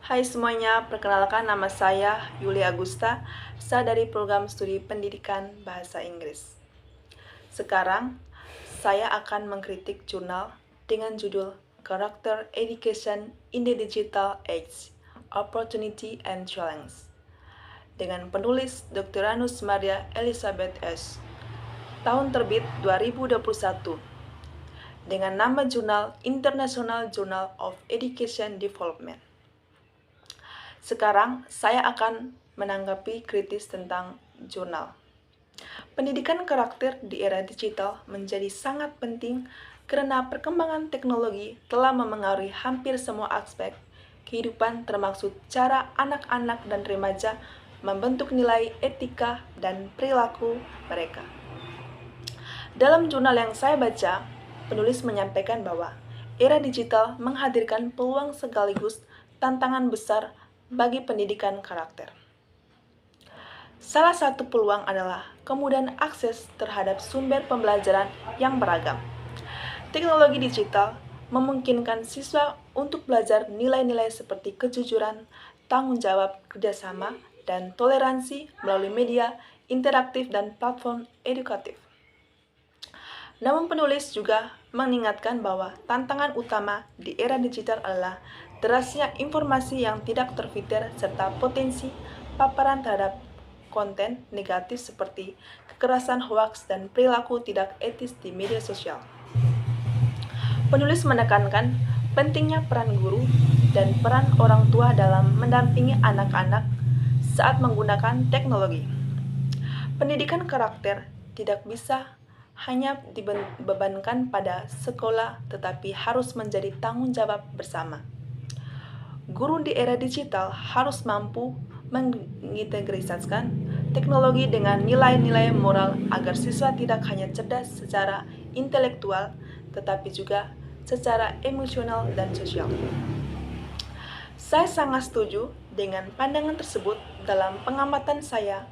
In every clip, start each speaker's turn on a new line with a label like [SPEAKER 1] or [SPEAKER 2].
[SPEAKER 1] Hai semuanya, perkenalkan nama saya Yulia Agusta, saya dari program studi pendidikan bahasa Inggris. Sekarang, saya akan mengkritik jurnal dengan judul Character Education in the Digital Age, Opportunity and Challenge, dengan penulis Dr. Anus Maria Elizabeth S. Tahun terbit 2021, dengan nama jurnal International Journal of Education Development. Sekarang, saya akan menanggapi kritis tentang jurnal. Pendidikan karakter di era digital menjadi sangat penting karena perkembangan teknologi telah memengaruhi hampir semua aspek kehidupan, termasuk cara anak-anak dan remaja membentuk nilai etika dan perilaku mereka. Dalam jurnal yang saya baca, penulis menyampaikan bahwa era digital menghadirkan peluang sekaligus tantangan besar bagi pendidikan karakter. Salah satu peluang adalah kemudahan akses terhadap sumber pembelajaran yang beragam. Teknologi digital memungkinkan siswa untuk belajar nilai-nilai seperti kejujuran, tanggung jawab, kerjasama, dan toleransi melalui media interaktif dan platform edukatif. Namun penulis juga mengingatkan bahwa tantangan utama di era digital adalah derasnya informasi yang tidak terfilter serta potensi paparan terhadap konten negatif seperti kekerasan hoaks dan perilaku tidak etis di media sosial. Penulis menekankan pentingnya peran guru dan peran orang tua dalam mendampingi anak-anak saat menggunakan teknologi. Pendidikan karakter tidak bisa hanya dibebankan pada sekolah, tetapi harus menjadi tanggung jawab bersama. Guru di era digital harus mampu mengintegrasikan teknologi dengan nilai-nilai moral agar siswa tidak hanya cerdas secara intelektual, tetapi juga secara emosional dan sosial. Saya sangat setuju dengan pandangan tersebut. Dalam pengamatan saya,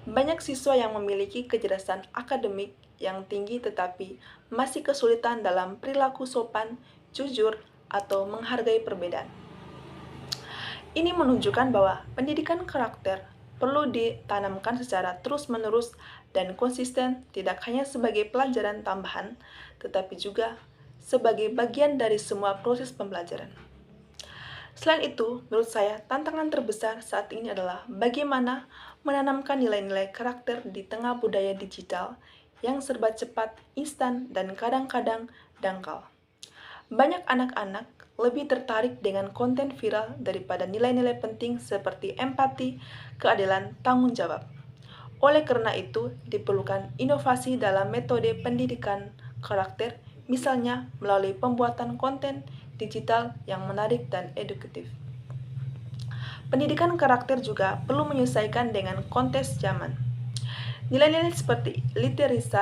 [SPEAKER 1] banyak siswa yang memiliki kecerdasan akademik yang tinggi tetapi masih kesulitan dalam perilaku sopan, jujur, atau menghargai perbedaan. Ini menunjukkan bahwa pendidikan karakter perlu ditanamkan secara terus-menerus dan konsisten, tidak hanya sebagai pelajaran tambahan, tetapi juga sebagai bagian dari semua proses pembelajaran. Selain itu, menurut saya, tantangan terbesar saat ini adalah bagaimana menanamkan nilai-nilai karakter di tengah budaya digital yang serba cepat, instan, dan kadang-kadang dangkal. Banyak anak-anak lebih tertarik dengan konten viral daripada nilai-nilai penting seperti empati, keadilan, tanggung jawab. Oleh karena itu, diperlukan inovasi dalam metode pendidikan karakter, misalnya melalui pembuatan konten digital yang menarik dan edukatif. Pendidikan karakter juga perlu menyesuaikan dengan konteks zaman. Nilai-nilai seperti literasi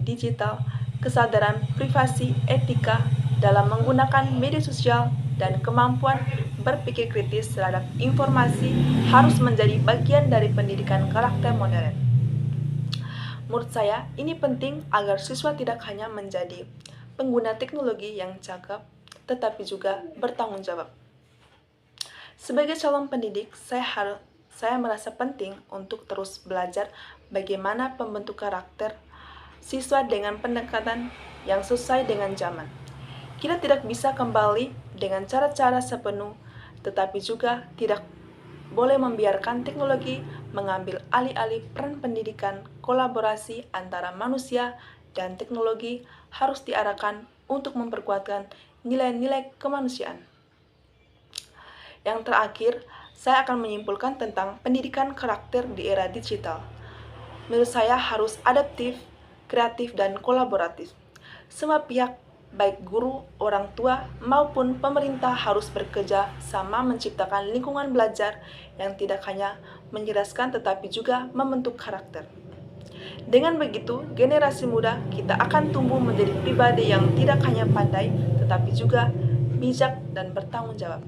[SPEAKER 1] digital, kesadaran privasi, etika dalam menggunakan media sosial, dan kemampuan berpikir kritis terhadap informasi harus menjadi bagian dari pendidikan karakter modern. Menurut saya, ini penting agar siswa tidak hanya menjadi pengguna teknologi yang cakap, tetapi juga bertanggung jawab. Sebagai calon pendidik, saya merasa penting untuk terus belajar bagaimana pembentuk karakter siswa dengan pendekatan yang sesuai dengan zaman. Kita tidak bisa kembali dengan cara-cara sepenuh, tetapi juga tidak boleh membiarkan teknologi mengambil alih-alih peran pendidikan. Kolaborasi antara manusia dan teknologi harus diarahkan untuk memperkuatkan nilai-nilai kemanusiaan. Yang terakhir, saya akan menyimpulkan tentang pendidikan karakter di era digital. Menurut saya harus adaptif, kreatif, dan kolaboratif. Semua pihak, baik guru, orang tua, maupun pemerintah harus bekerja sama menciptakan lingkungan belajar yang tidak hanya mencerdaskan tetapi juga membentuk karakter. Dengan begitu, generasi muda kita akan tumbuh menjadi pribadi yang tidak hanya pandai tetapi juga bijak dan bertanggung jawab.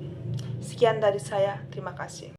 [SPEAKER 1] Sekian dari saya, terima kasih.